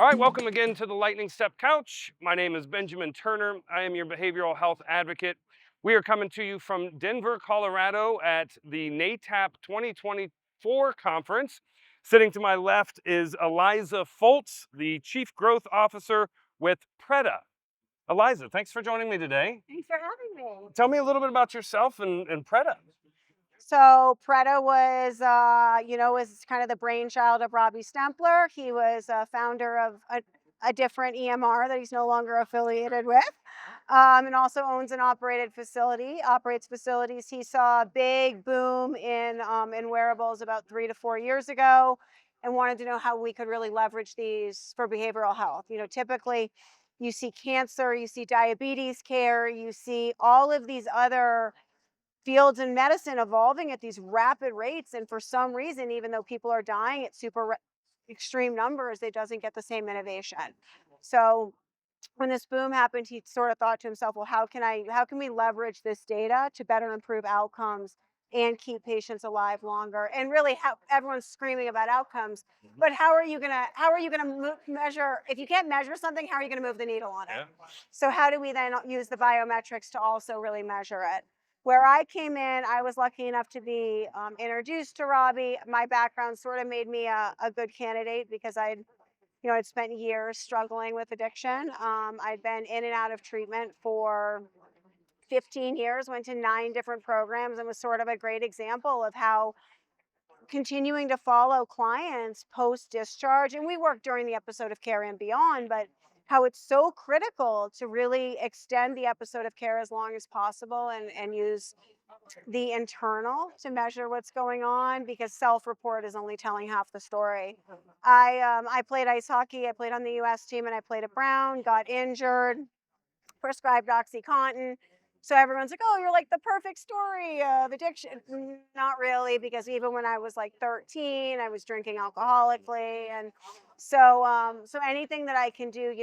All right, welcome again to the Lightning Step Couch. My name is Benjamin Turner. I am your behavioral health advocate. We are coming to you from Denver, Colorado at the NAATP 2024 conference. Sitting to my left is Eliza Foltz, the Chief Growth Officer with Pretaa. Eliza, thanks for joining me today. Thanks for having me. Tell me a little bit about yourself and Pretaa. So Pretaa was kind of the brainchild of Robbie Stempler. He was a founder of a different EMR that he's no longer affiliated with, and also owns and operates facilities. He saw a big boom in wearables about 3 to 4 years ago, and wanted to know how we could really leverage these for behavioral health. Typically, you see cancer, you see diabetes care, you see all of these other fields in medicine evolving at these rapid rates, and for some reason, even though people are dying at extreme numbers, it doesn't get the same innovation. So when this boom happened, he sort of thought to himself, well, how can we leverage this data to better improve outcomes and keep patients alive longer? And really, how everyone's screaming about outcomes, but how are you gonna measure? If you can't measure something, how are you gonna move the needle on it? Yeah. So how do we then use the biometrics to also really measure it? Where I came in, I was lucky enough to be introduced to Robbie. My background sort of made me a good candidate because I'd spent years struggling with addiction. I'd been in and out of treatment for 15 years, went to 9 different programs, and was sort of a great example of how continuing to follow clients post-discharge, and we work during the episode of care and beyond, but how it's so critical to really extend the episode of care as long as possible and use the internal to measure what's going on, because self-report is only telling half the story. I played ice hockey. I played on the U.S. team, and I played at Brown. Got injured, prescribed OxyContin. So everyone's like, "Oh, you're like the perfect story of addiction." Not really, because even when I was like 13, I was drinking alcoholically, and so anything that I can do,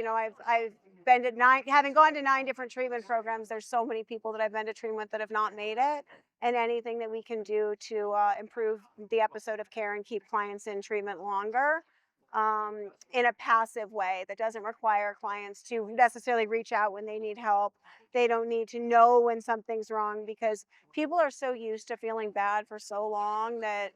I've been to having gone to 9 different treatment programs. There's so many people that I've been to treatment with that have not made it, and anything that we can do to improve the episode of care and keep clients in treatment longer, in a passive way that doesn't require clients to necessarily reach out when they need help. They don't need to know when something's wrong, because people are so used to feeling bad for so long that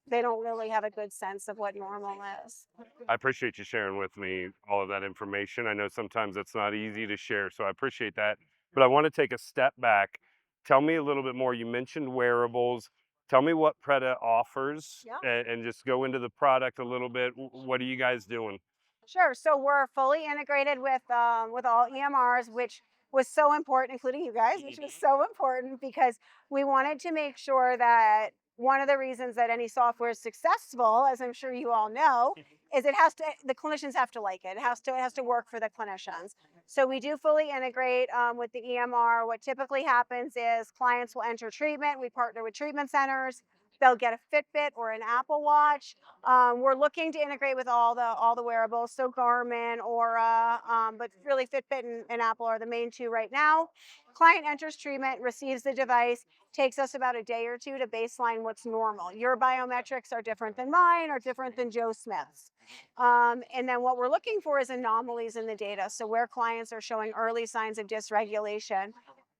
they don't really have a good sense of what normal is. I appreciate you sharing with me all of that information. I know sometimes it's not easy to share, so I appreciate that. But I want to take a step back. Tell me a little bit more. You mentioned wearables. Tell me what Pretaa offers Yeah. and just go into the product a little bit. What are you guys doing? Sure. So we're fully integrated with all EMRs, which was so important, including you guys, which was so important because we wanted to make sure that one of the reasons that any software is successful, as I'm sure you all know, is the clinicians have to like it. It has to work for the clinicians. So we do fully integrate with the EMR. What typically happens is clients will enter treatment. We partner with treatment centers. They'll get a Fitbit or an Apple Watch. We're looking to integrate with all the wearables, so Garmin, Aura, but really Fitbit and Apple are the main 2 right now. Client enters treatment, receives the device, takes us about a day or 2 to baseline what's normal. Your biometrics are different than mine, or different than Joe Smith's. And then what we're looking for is anomalies in the data. So where clients are showing early signs of dysregulation,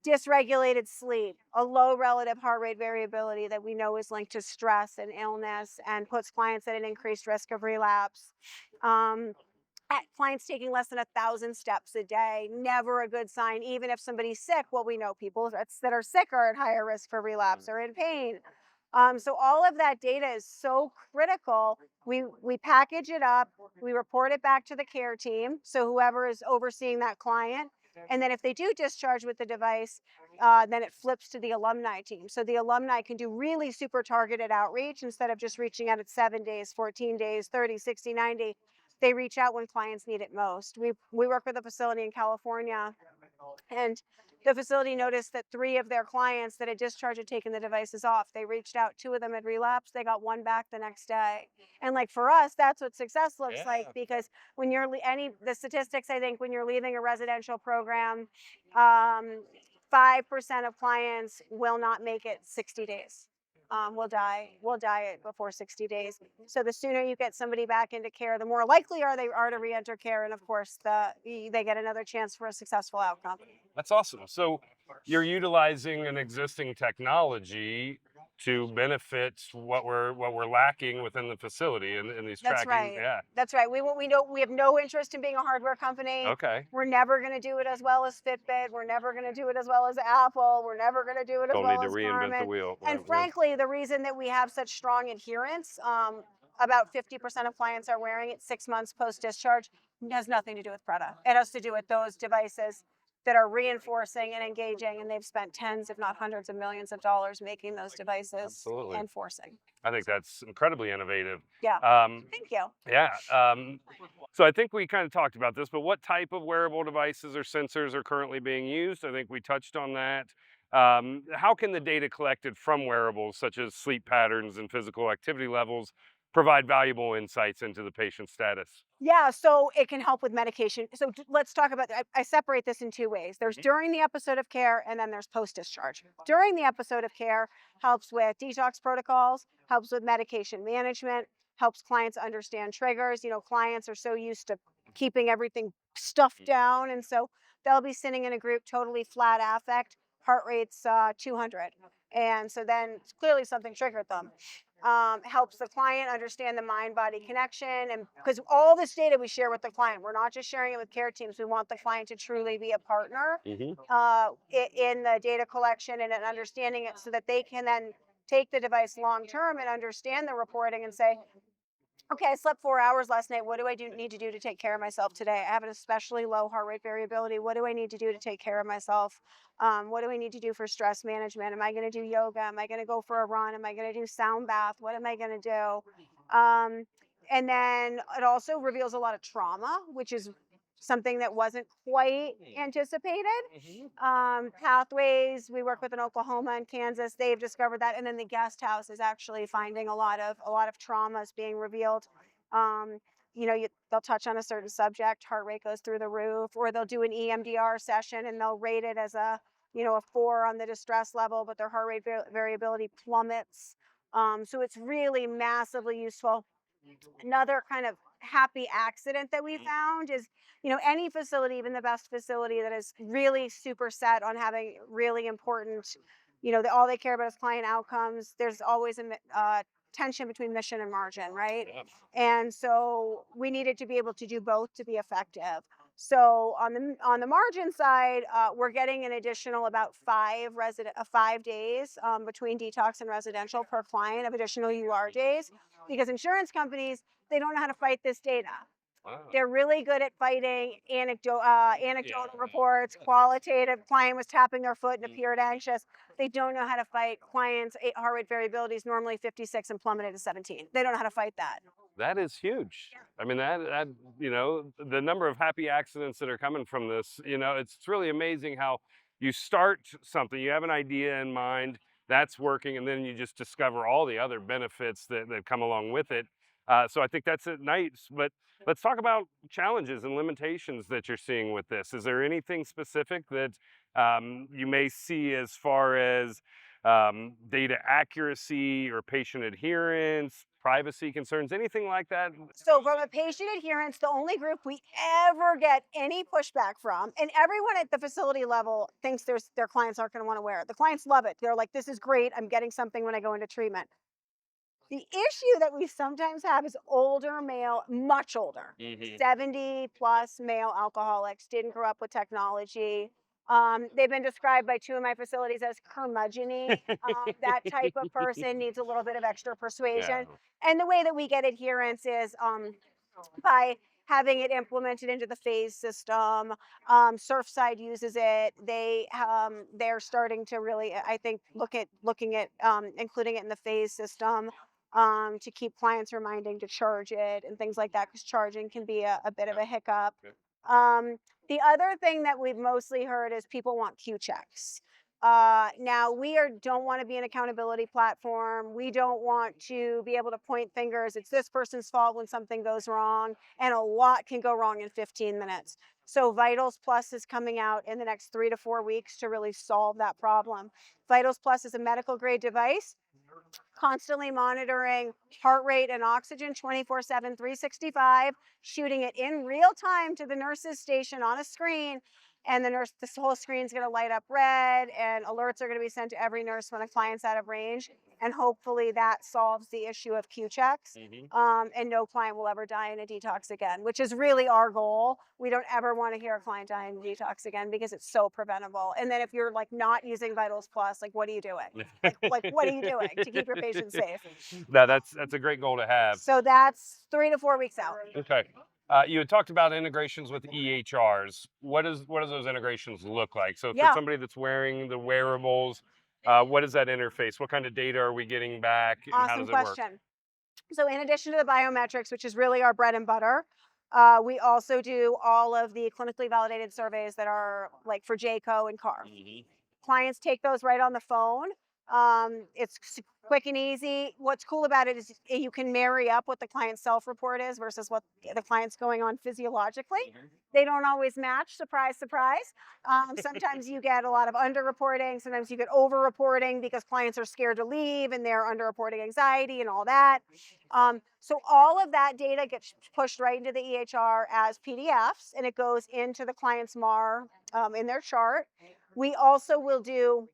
dysregulated sleep, a low relative heart rate variability that we know is linked to stress and illness and puts clients at an increased risk of relapse. Clients taking less than 1,000 steps a day, never a good sign. Even if somebody's sick, well, we know people that are sick are at higher risk for relapse or in pain. So all of that data is so critical. We package it up, we report it back to the care team, so whoever is overseeing that client. And then if they do discharge with the device, then it flips to the alumni team. So the alumni can do really super targeted outreach instead of just reaching out at 7 days, 14 days, 30, 60, 90. They reach out when clients need it most. We work with a facility in California, and the facility noticed that 3 of their clients that had discharged had taken the devices off. They reached out, 2 of them had relapsed. They got 1 back the next day. And like for us, that's what success looks like, because when you're the statistics, I think when you're leaving a residential program, 5% of clients will not make it 60 days. will die before 60 days. So the sooner you get somebody back into care, the more likely they are to re-enter care, and of course, they get another chance for a successful outcome. That's awesome. So you're utilizing an existing technology to benefit what we're lacking within the facility and these That's tracking. right. Yeah. That's right. We know we have no interest in being a hardware company. Okay. We're never going to do it as well as Fitbit. We're never going to do it as well as Apple. We're never going to do it as Don't need well to as reinvent the Garmin. wheel. And Right. Yeah. frankly, the reason that we have such strong adherence, about 50% of clients are wearing it 6 months post discharge, has nothing to do with Pretaa. It has to do with those devices that are reinforcing and engaging, and they've spent tens, if not hundreds of millions of dollars making those devices Absolutely. enforcing. I think that's incredibly innovative. Yeah. Um, Thank you. yeah. So I think we kind of talked about this, but what type of wearable devices or sensors are currently being used? I think we touched on that. How can the data collected from wearables, such as sleep patterns and physical activity levels, provide valuable insights into the patient's status? Yeah, so it can help with medication. So let's talk about I separate this in two ways. There's Mhm. during the episode of care, and then there's post discharge. During the episode of care helps with detox protocols, helps with medication management, helps clients understand triggers. Clients are so used to keeping everything stuffed down, and so they'll be sitting in a group totally flat affect, heart rate's 200, and so then clearly something triggered them. Helps the client understand the mind body connection, and because all this data we share with the client, we're not just sharing it with care teams. We want the client to truly be a partner Mhm. in the data collection and in understanding it, so that they can then take the device long term and understand the reporting and say, okay, I slept 4 hours last night. What do I need to do to take care of myself today? I have an especially low heart rate variability. What do I need to do to take care of myself? What do I need to do for stress management? Am I going to do yoga? Am I going to go for a run? Am I going to do sound bath? What am I going to do? And then it also reveals a lot of trauma, which is something that wasn't quite anticipated. Mhm. Pathways, we work with in Oklahoma and Kansas, they've discovered that. And then the guest house is actually finding a lot of traumas being revealed. um, they'll touch on a certain subject, heart rate goes through the roof, or they'll do an EMDR session and they'll rate it as a 4 on the distress level, but their heart rate variability plummets. So it's really massively useful. Another kind of happy accident that we found is, any facility, even the best facility that is really super set on having really important, all they care about is client outcomes. There's always a tension between mission and margin, right? Yeah. And so we needed to be able to do both to be effective. So on the margin side, we're getting an additional about 5 days between detox and residential per client of additional UR days, because insurance companies, they don't know how to fight this data. Wow. They're really good at fighting anecdotal Yeah. reports, qualitative. Client was tapping their foot and appeared anxious. They don't know how to fight clients' heart rate variability is normally 56 and plummeted to 17. They don't know how to fight that. That is huge. I mean, that the number of happy accidents that are coming from this, it's really amazing how you start something, you have an idea in mind, that's working, and then you just discover all the other benefits that come along with it. So I think that's nice. But let's talk about challenges and limitations that you're seeing with this. Is there anything specific that you may see as far as data accuracy or patient adherence, privacy concerns, anything like that? So from a patient adherence, the only group we ever get any pushback from, and everyone at the facility level thinks their clients aren't going to want to wear it. The clients love it. They're like, this is great. I'm getting something when I go into treatment. The issue that we sometimes have is older male, much older, Mhm. 70 plus male alcoholics, didn't grow up with technology. They've been described by two of my facilities as curmudgeon-y. That type of person needs a little bit of extra Yeah. persuasion. And the way that we get adherence is by having it implemented into the phase system. Surfside uses it. They're starting to really, I think, looking at including it in the phase system, to keep clients reminding to charge it and things like that, because charging can be a bit of a hiccup. Yeah. Um, the other thing that we've mostly heard is people want Q checks. Now don't want to be an accountability platform. We don't want to be able to point fingers. It's this person's fault when something goes wrong, and a lot can go wrong in 15 minutes. So Vitals Plus is coming out in the next 3 to 4 weeks to really solve that problem. Vitals Plus is a medical grade device. constantly monitoring heart rate and oxygen 24/7, 365, shooting it in real time to the nurse's station on a screen. And this whole screen is going to light up red, and alerts are going to be sent to every nurse when a client's out of range. And hopefully that solves the issue of Q checks. And no client will ever die in a detox again, which is really our goal. We don't ever want to hear a client die in a detox again because it's so preventable. And then if you're like not using Vitals Plus, like what are you doing? Like what are you doing to keep your patients safe? No, that's a great goal to have. So that's 3 to 4 weeks out. Okay. You had talked about integrations with EHRs. What does those integrations look like? So for Yeah, somebody that's wearing the wearables, what is that interface? What kind of data are we getting back, and how awesome does it work? question. So in addition to the biometrics, which is really our bread and butter, we also do all of the clinically validated surveys that are like for JCO and CAR. Clients take those right on the phone. It's quick and easy. What's cool about it is you can marry up what the client's self-report is versus what the client's going on physiologically. They don't always match. Surprise, surprise. Sometimes you get a lot of underreporting. Sometimes you get overreporting because clients are scared to leave and they're underreporting anxiety and all that. So all of that data gets pushed right into the EHR as PDFs, and it goes into the client's MAR in their chart. We also will do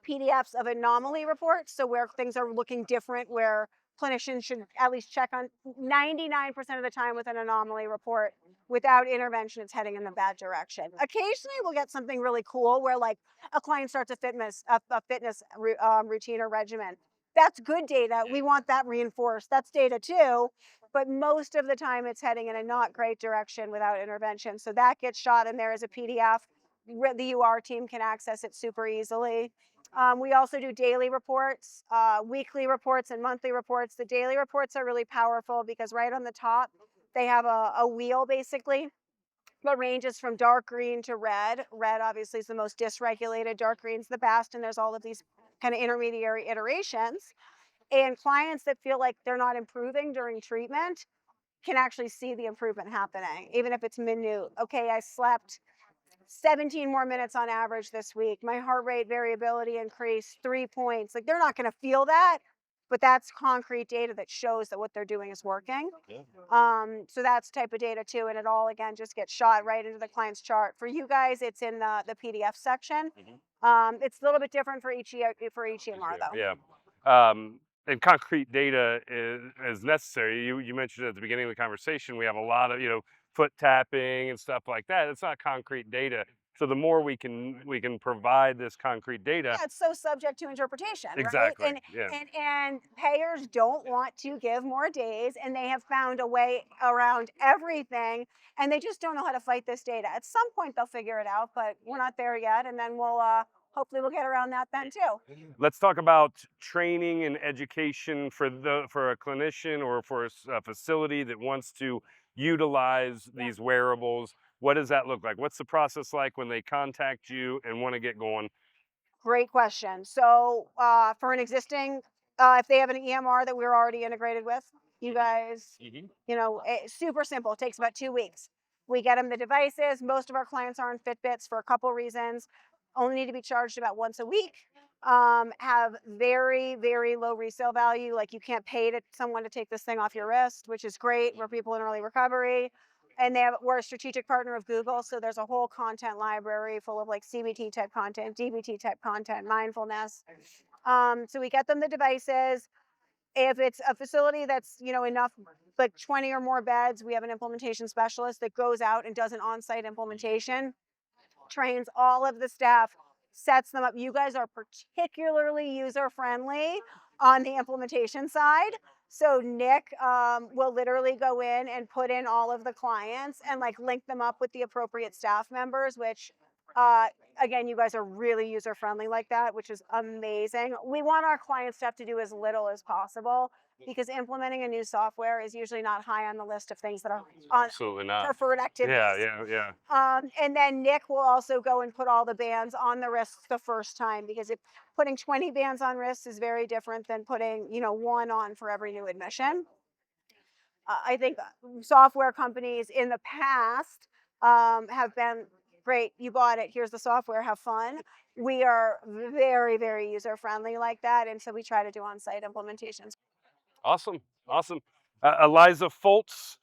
PDFs of anomaly reports, so where things are looking different, where clinicians should at least check on 99% of the time with an anomaly report. Without intervention, it's heading in the bad direction. Occasionally, we'll get something really cool where, like, a client starts a fitness routine or regimen. That's good data. We want that reinforced. That's data too. But most of the time, it's heading in a not great direction without intervention. So that gets shot in there as a PDF. The UR team can access it super easily. We also do daily reports, weekly reports, and monthly reports. The daily reports are really powerful because right on the top, they have a wheel basically that ranges from dark green to red. Red obviously is the most dysregulated, dark green's the best, and there's all of these kind of intermediary iterations. And clients that feel like they're not improving during treatment can actually see the improvement happening, even if it's minute. Okay, I slept 17 more minutes on average this week. My heart rate variability increased 3 points. Like they're not going to feel that, but that's concrete data that shows that what they're doing is working. So that's type of data too, and it all again just gets shot right into the client's chart. For you guys, it's in the PDF section. It's a little bit different for each EMR though. Yeah. And concrete data is necessary. You mentioned at the beginning of the conversation, we have a lot of, foot tapping and stuff like that. It's not concrete data. So the more we can provide this concrete data. Yeah, it's so subject to interpretation, right? Exactly. And Yeah. and payers don't want to give more days, and they have found a way around everything, and they just don't know how to fight this data. At some point, they'll figure it out, but we're not there yet. And then we'll hopefully we'll get around that then too. Let's talk about training and education for a clinician or for a facility that wants to utilize these wearables. What does that look like? What's the process like when they contact you and want to get going? Great question. So for an existing, if they have an EMR that we're already integrated with, you guys, it's super simple. It takes about 2 weeks. We get them the devices. Most of our clients are on Fitbits for a couple reasons. Only need to be charged about once a week. Have very, very low resale value. Like you can't pay someone to take this thing off your wrist, which is great for people in early recovery. And we're a strategic partner of Google, so there's a whole content library full of like CBT type content, DBT type content, mindfulness. So we get them the devices. If it's a facility that's enough, like 20 or more beds, we have an implementation specialist that goes out and does an on-site implementation, trains all of the staff, sets them up. You guys are particularly user friendly on the implementation side. So Nick will literally go in and put in all of the clients and like link them up with the appropriate staff members, which again, you guys are really user friendly like that, which is amazing. We want our client staff to do as little as possible because implementing a new software is usually not high on the list of things that are on Absolutely not. preferred activities. Yeah. And then Nick will also go and put all the bands on the wrists the first time, because if putting 20 bands on wrists is very different than putting, one on for every new admission. I think software companies in the past have been great, you bought it, here's the software, have fun. We are very, very user friendly like that. And so we try to do on-site implementations. Awesome. Awesome. Eliza Foltz,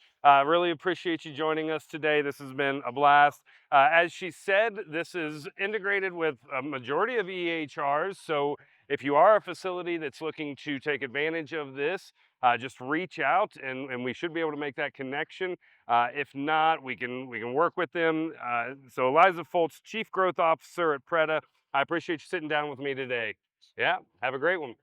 really appreciate you joining us today. This has been a blast. As she said, this is integrated with a majority of EHRs. So if you are a facility that's looking to take advantage of this, just reach out and we should be able to make that connection. If not, we can work with them. So Eliza Foltz, Chief Growth Officer at Pretaa. I appreciate you sitting down with me today. Yeah, have a great one.